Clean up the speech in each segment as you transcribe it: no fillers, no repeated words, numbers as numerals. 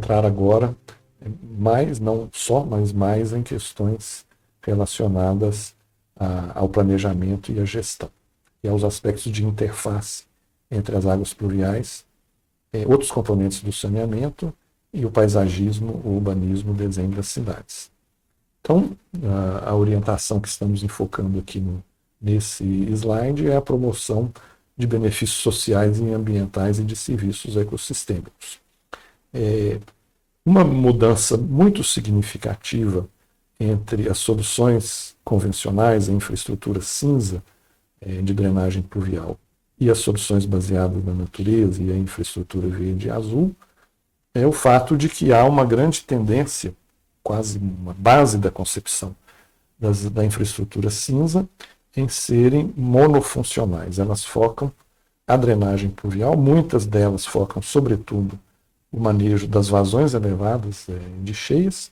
entrar agora mais, não só, mas mais em questões relacionadas ao planejamento e à gestão, e aos aspectos de interface entre as águas pluviais, outros componentes do saneamento e o paisagismo, o urbanismo, o desenho das cidades. Então, a orientação que estamos enfocando aqui nesse slide é a promoção de benefícios sociais e ambientais e de serviços ecossistêmicos. Uma mudança muito significativa entre as soluções convencionais, a infraestrutura cinza de drenagem pluvial, e as soluções baseadas na natureza e a infraestrutura verde e azul, é o fato de que há uma grande tendência, quase uma base da concepção da infraestrutura cinza, em serem monofuncionais. Elas focam a drenagem pluvial, muitas delas focam, sobretudo, o manejo das vazões elevadas de cheias.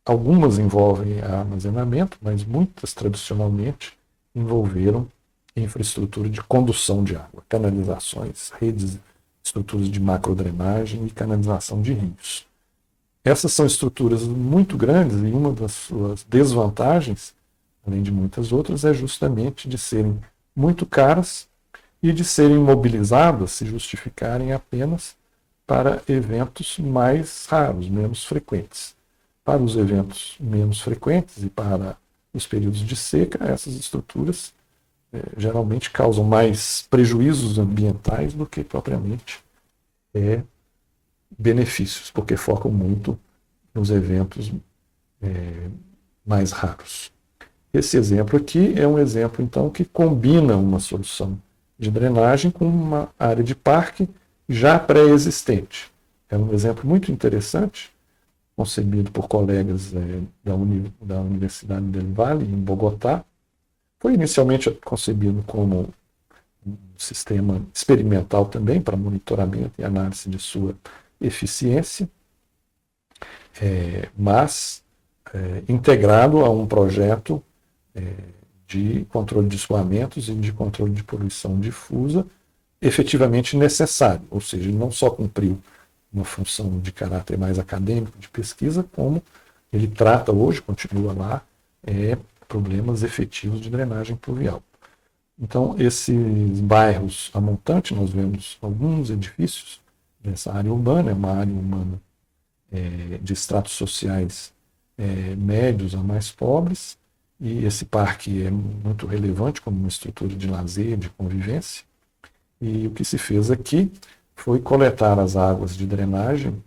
Algumas envolvem armazenamento, mas muitas, tradicionalmente, envolveram infraestrutura de condução de água, canalizações, redes, estruturas de macrodrenagem e canalização de rios. Essas são estruturas muito grandes e uma das suas desvantagens, além de muitas outras, é justamente de serem muito caras e de serem mobilizadas, se justificarem apenas para eventos mais raros, menos frequentes. Para os eventos menos frequentes e para os períodos de seca, essas estruturas geralmente causam mais prejuízos ambientais do que propriamente benefícios, porque focam muito nos eventos mais raros. Esse exemplo aqui é um exemplo, então, que combina uma solução de drenagem com uma área de parque já pré-existente. É um exemplo muito interessante, concebido por colegas da Universidade del Valle, em Bogotá. Foi inicialmente concebido como um sistema experimental também para monitoramento e análise de sua eficiência, mas integrado a um projeto de controle de escoamentos e de controle de poluição difusa efetivamente necessário, ou seja, ele não só cumpriu uma função de caráter mais acadêmico, de pesquisa, como ele trata hoje, continua lá, problemas efetivos de drenagem pluvial. Então, esses bairros a montante, nós vemos alguns edifícios nessa área urbana, é uma área urbana de estratos sociais médios a mais pobres, e esse parque é muito relevante como uma estrutura de lazer, de convivência. E o que se fez aqui foi coletar as águas de drenagem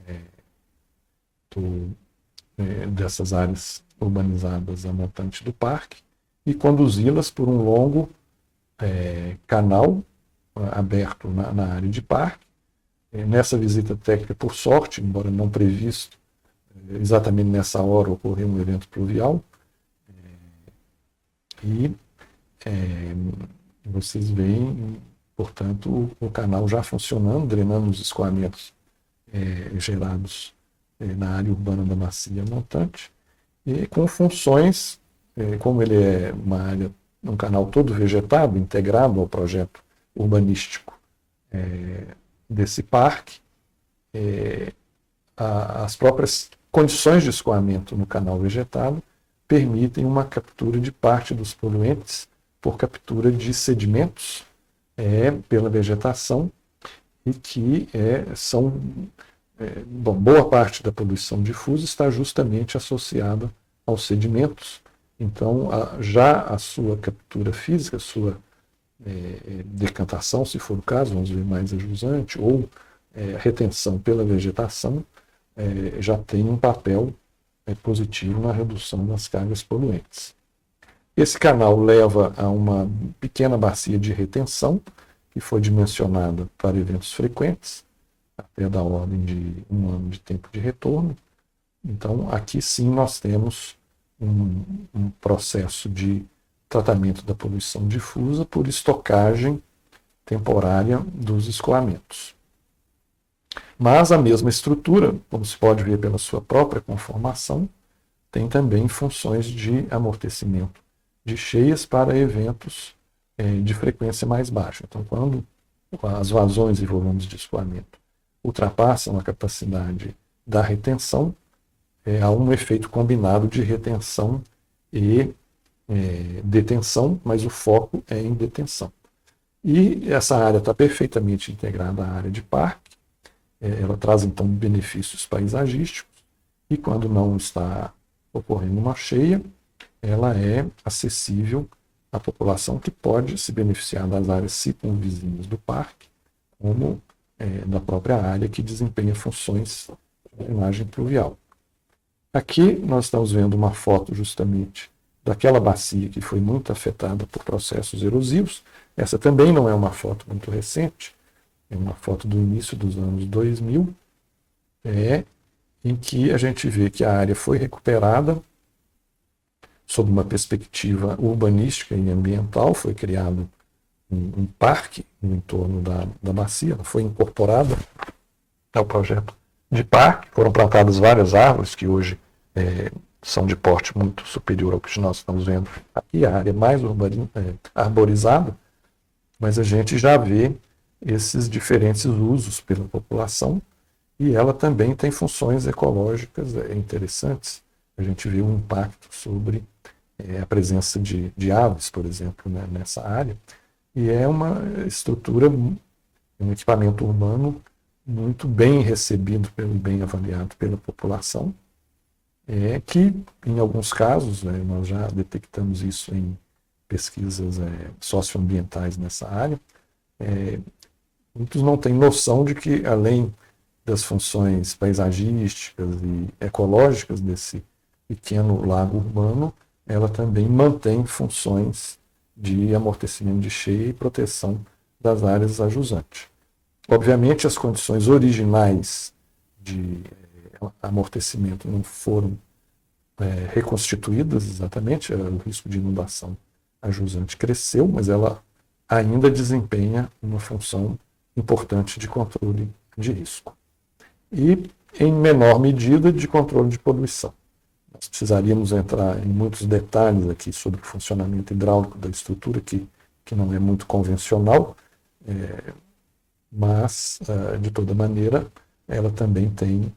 dessas áreas urbanizadas a montante do parque e conduzi-las por um longo canal aberto na área de parque. Nessa visita técnica, por sorte, embora não previsto, exatamente nessa hora ocorreu um evento pluvial, e vocês veem, portanto, o canal já funcionando, drenando os escoamentos gerados na área urbana da Bacia Montante, e com funções, como ele é um canal todo vegetado, integrado ao projeto urbanístico desse parque, as próprias condições de escoamento no canal vegetado permitem uma captura de parte dos poluentes por captura de sedimentos pela vegetação, e que boa parte da poluição difusa está justamente associada aos sedimentos. Então, já a sua captura física, a sua decantação, se for o caso, vamos ver mais a jusante, ou retenção pela vegetação, já tem um papel positivo na redução das cargas poluentes. Esse canal leva a uma pequena bacia de retenção, que foi dimensionada para eventos frequentes, até da ordem de 1 ano de tempo de retorno. Então, aqui sim nós temos um processo de tratamento da poluição difusa por estocagem temporária dos escoamentos. Mas a mesma estrutura, como se pode ver pela sua própria conformação, tem também funções de amortecimento de cheias para eventos de frequência mais baixa. Então, quando as vazões e volumes de escoamento ultrapassam a capacidade da retenção, há um efeito combinado de retenção e detenção, mas o foco é em detenção. E essa área está perfeitamente integrada à área de parque, ela traz então benefícios paisagísticos, e quando não está ocorrendo uma cheia, ela é acessível à população que pode se beneficiar das áreas circunvizinhas do parque, como da própria área que desempenha funções de drenagem pluvial. Aqui nós estamos vendo uma foto justamente daquela bacia que foi muito afetada por processos erosivos. Essa também não é uma foto muito recente, é uma foto do início dos anos 2000, em que a gente vê que a área foi recuperada sob uma perspectiva urbanística e ambiental, foi criado um parque no entorno da bacia, ela foi incorporada ao projeto de parque, foram plantadas várias árvores que hoje são de porte muito superior ao que nós estamos vendo aqui, a área mais arborizada, mas a gente já vê esses diferentes usos pela população, e ela também tem funções ecológicas interessantes. A gente vê um impacto sobre a presença de aves, por exemplo, né, nessa área, e é uma estrutura, um equipamento urbano muito bem recebido e bem avaliado pela população, que, em alguns casos, nós já detectamos isso em pesquisas socioambientais nessa área, muitos não têm noção de que, além das funções paisagísticas e ecológicas desse pequeno lago urbano, ela também mantém funções de amortecimento de cheia e proteção das áreas ajusantes. Obviamente, as condições originais de amortecimento não foram reconstituídas exatamente, o risco de inundação ajusante cresceu, mas ela ainda desempenha uma função importante de controle de risco. E, em menor medida, de controle de poluição. Nós precisaríamos entrar em muitos detalhes aqui sobre o funcionamento hidráulico da estrutura, que não é muito convencional, mas, de toda maneira, ela também tem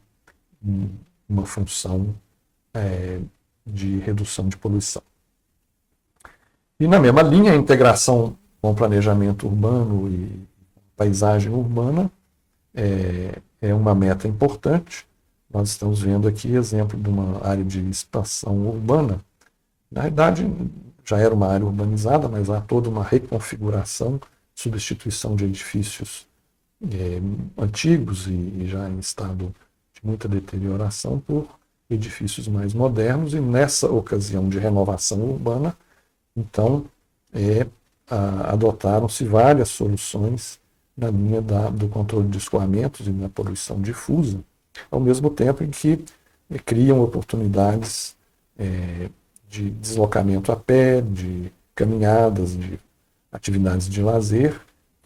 uma função de redução de poluição. E, na mesma linha, a integração com o planejamento urbano e paisagem urbana é uma meta importante. Nós estamos vendo aqui exemplo de uma área de expansão urbana. Na verdade, já era uma área urbanizada, mas há toda uma reconfiguração, substituição de edifícios antigos e já em estado de muita deterioração por edifícios mais modernos, e nessa ocasião de renovação urbana, então, adotaram-se várias soluções na linha do controle de escoamentos e da poluição difusa, ao mesmo tempo em que criam oportunidades de deslocamento a pé, de caminhadas, de atividades de lazer,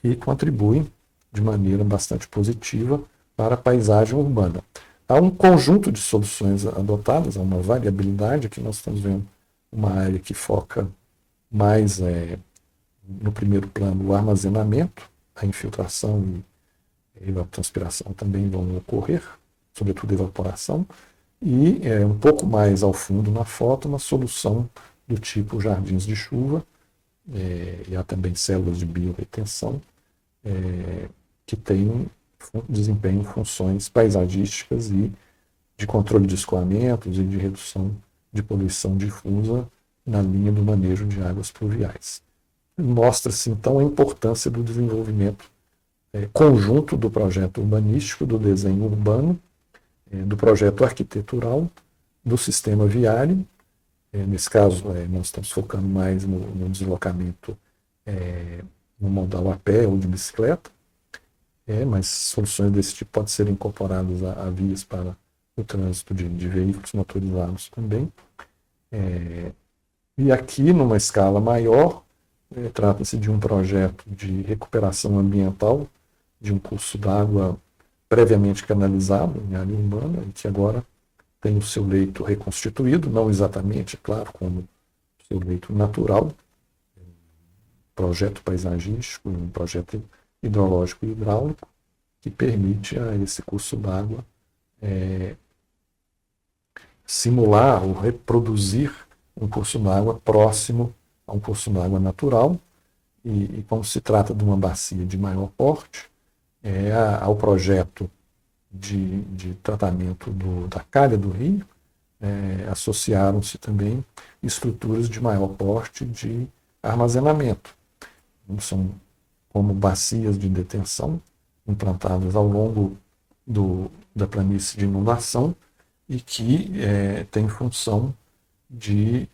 e contribuem de maneira bastante positiva para a paisagem urbana. Há um conjunto de soluções adotadas, há uma variabilidade. Aqui nós estamos vendo uma área que foca mais no primeiro plano o armazenamento, a infiltração e a evapotranspiração também vão ocorrer, sobretudo evaporação, e um pouco mais ao fundo na foto uma solução do tipo jardins de chuva, e há também células de biorretenção, que desempenham funções paisagísticas e de controle de escoamentos e de redução de poluição difusa na linha do manejo de águas pluviais. Mostra-se, então, a importância do desenvolvimento conjunto do projeto urbanístico, do desenho urbano, do projeto arquitetural, do sistema viário. Nesse caso, nós estamos focando mais no deslocamento no modal a pé ou de bicicleta, mas soluções desse tipo podem ser incorporadas a vias para o trânsito de veículos motorizados também. E aqui, numa escala maior, trata-se de um projeto de recuperação ambiental de um curso d'água previamente canalizado em área urbana, e que agora tem o seu leito reconstituído, não exatamente, é claro, como o seu leito natural, projeto paisagístico, um projeto hidrológico e hidráulico, que permite a esse curso d'água simular ou reproduzir um curso d'água próximo a um curso d'água natural. E como se trata de uma bacia de maior porte, ao projeto de tratamento da calha do rio, associaram-se também estruturas de maior porte de armazenamento. São como bacias de detenção implantadas ao longo da planície de inundação e que tem função de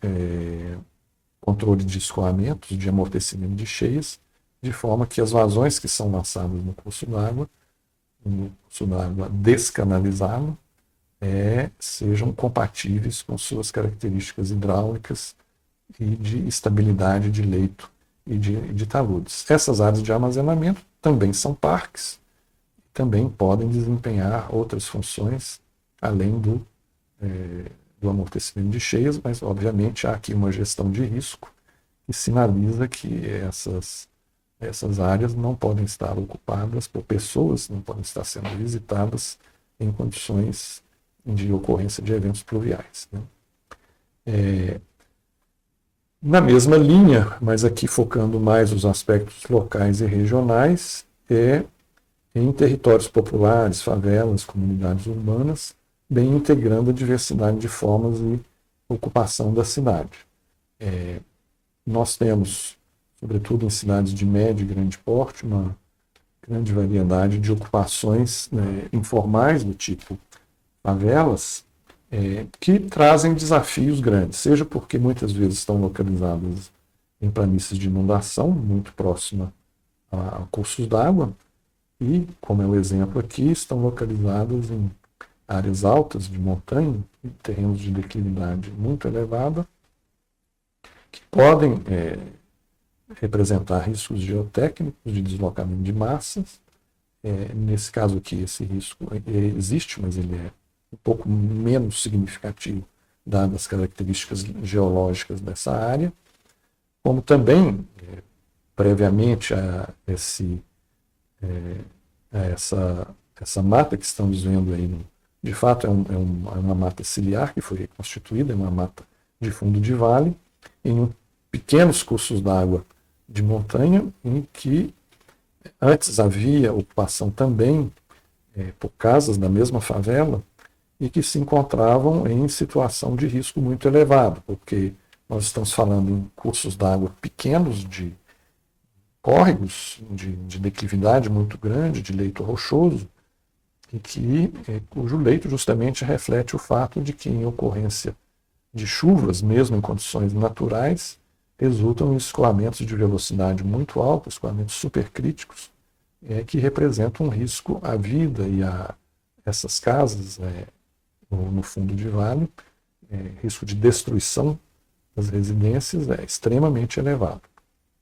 controle de escoamentos, de amortecimento de cheias, de forma que as vazões que são lançadas no curso d'água descanalizado, sejam compatíveis com suas características hidráulicas e de estabilidade de leito e de taludes. Essas áreas de armazenamento também são parques, também podem desempenhar outras funções, além do amortecimento de cheias, mas obviamente há aqui uma gestão de risco que sinaliza que essas áreas não podem estar ocupadas por pessoas, não podem estar sendo visitadas em condições de ocorrência de eventos pluviais. Né? Na mesma linha, mas aqui focando mais os aspectos locais e regionais, em territórios populares, favelas, comunidades urbanas, bem integrando a diversidade de formas de ocupação da cidade. Nós temos, sobretudo em cidades de médio e grande porte, uma grande variedade de ocupações informais do tipo favelas, que trazem desafios grandes, seja porque muitas vezes estão localizadas em planícies de inundação, muito próxima a cursos d'água, e, como é o exemplo aqui, estão localizadas em áreas altas de montanha, em terrenos de declividade muito elevada, que podem representar riscos geotécnicos de deslocamento de massas. Nesse caso aqui, esse risco existe, mas ele é um pouco menos significativo, dadas as características geológicas dessa área, como também, previamente a essa mata que estamos vendo aí, de fato é uma mata ciliar que foi reconstituída, é uma mata de fundo de vale, em pequenos cursos d'água de montanha, em que antes havia ocupação também por casas da mesma favela, e que se encontravam em situação de risco muito elevado, porque nós estamos falando em cursos d'água pequenos, de córregos de declividade muito grande, de leito rochoso, e cujo leito justamente reflete o fato de que, em ocorrência de chuvas, mesmo em condições naturais, resultam em escoamentos de velocidade muito alta, escoamentos supercríticos, que representam um risco à vida e a essas casas no fundo de vale, risco de destruição das residências é extremamente elevado.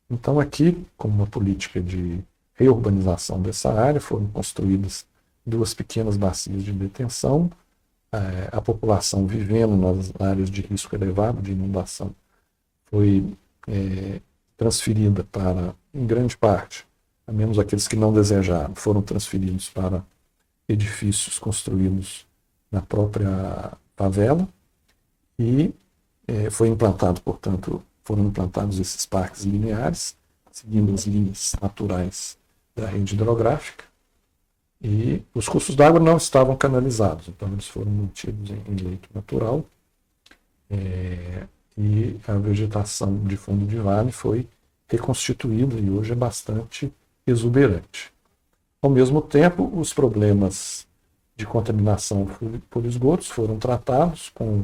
Então aqui, como uma política de reurbanização dessa área, foram construídas 2 pequenas bacias de detenção, a população vivendo nas áreas de risco elevado de inundação foi transferida para, em grande parte, a menos aqueles que não desejaram, foram transferidos para edifícios construídos na própria favela e foi implantado, portanto, foram implantados esses parques lineares, seguindo as linhas naturais da rede hidrográfica, e os cursos d'água não estavam canalizados, então eles foram mantidos em leito natural, e a vegetação de fundo de vale foi reconstituída e hoje é bastante exuberante. Ao mesmo tempo, os problemas de contaminação por esgotos foram tratados com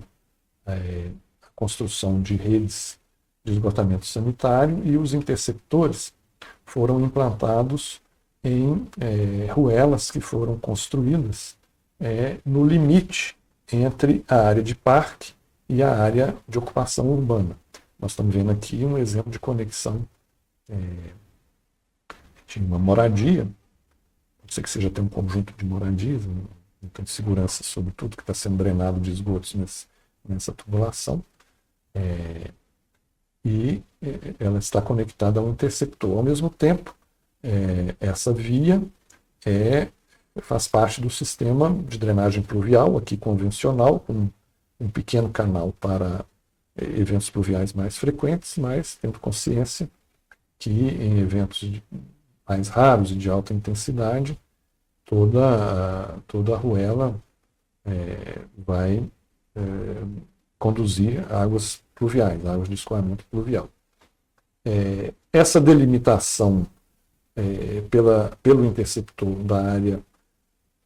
a construção de redes de esgotamento sanitário, e os interceptores foram implantados em ruelas que foram construídas no limite entre a área de parque e a área de ocupação urbana. Nós estamos vendo aqui um exemplo de conexão de uma moradia, pode ser que seja até um conjunto de moradias, não tem segurança sobre tudo que está sendo drenado de esgotos nessa tubulação, e ela está conectada a um interceptor. Ao mesmo tempo, essa via é faz parte do sistema de drenagem pluvial, aqui convencional, com um pequeno canal para eventos pluviais mais frequentes, mas tendo consciência que em eventos mais raros e de alta intensidade, toda a arruela vai conduzir águas pluviais, águas de escoamento pluvial. Essa delimitação pelo interceptor da área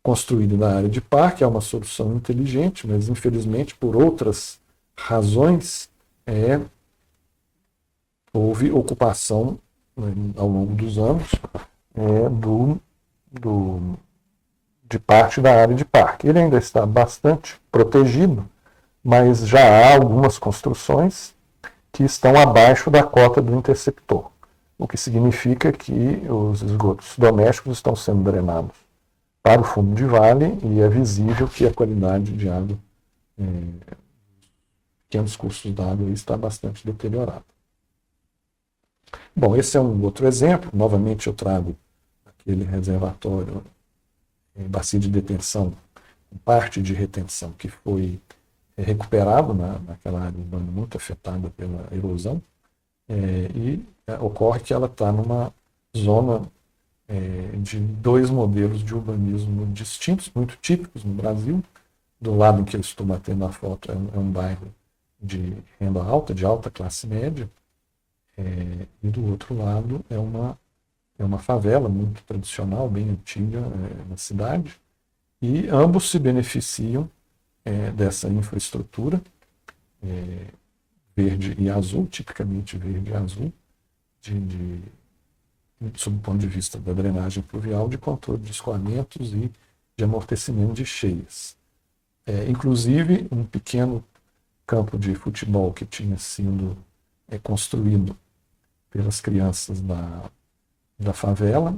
construída na área de parque é uma solução inteligente, mas infelizmente por outras razões houve ocupação ao longo dos anos de parte da área de parque. Ele ainda está bastante protegido, mas já há algumas construções que estão abaixo da cota do interceptor, o que significa que os esgotos domésticos estão sendo drenados para o fundo de vale e é visível que a qualidade de água, pequenos cursos d'água, está bastante deteriorada. Bom, esse é um outro exemplo. Novamente eu trago aquele reservatório, bacia de detenção, parte de retenção que foi recuperado naquela área urbana muito afetada pela erosão, e ocorre que ela está numa zona de dois modelos de urbanismo distintos, muito típicos no Brasil. Do lado em que eu estou batendo a foto é um bairro de renda alta, de alta classe média, e do outro lado é uma favela muito tradicional, bem antiga na cidade, e ambos se beneficiam dessa infraestrutura verde e azul, tipicamente verde e azul, sob o ponto de vista da drenagem pluvial, de controle de escoamentos e de amortecimento de cheias. Inclusive, um pequeno campo de futebol que tinha sido construído pelas crianças da favela,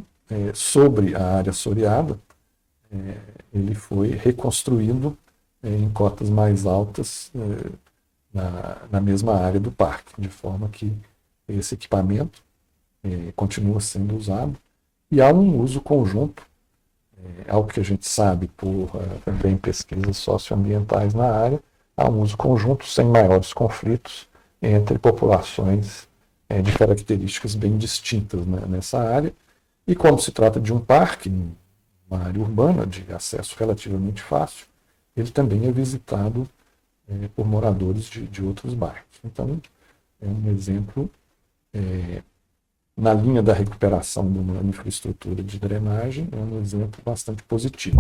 sobre a área assoreada, ele foi reconstruído em cotas mais altas na mesma área do parque, de forma que esse equipamento continua sendo usado e há um uso conjunto, algo que a gente sabe por também pesquisas socioambientais na área, há um uso conjunto sem maiores conflitos entre populações de características bem distintas nessa área, e como se trata de um parque, uma área urbana de acesso relativamente fácil, ele também é visitado por moradores de outros bairros. Então, é um exemplo na linha da recuperação de uma infraestrutura de drenagem, é um exemplo bastante positivo.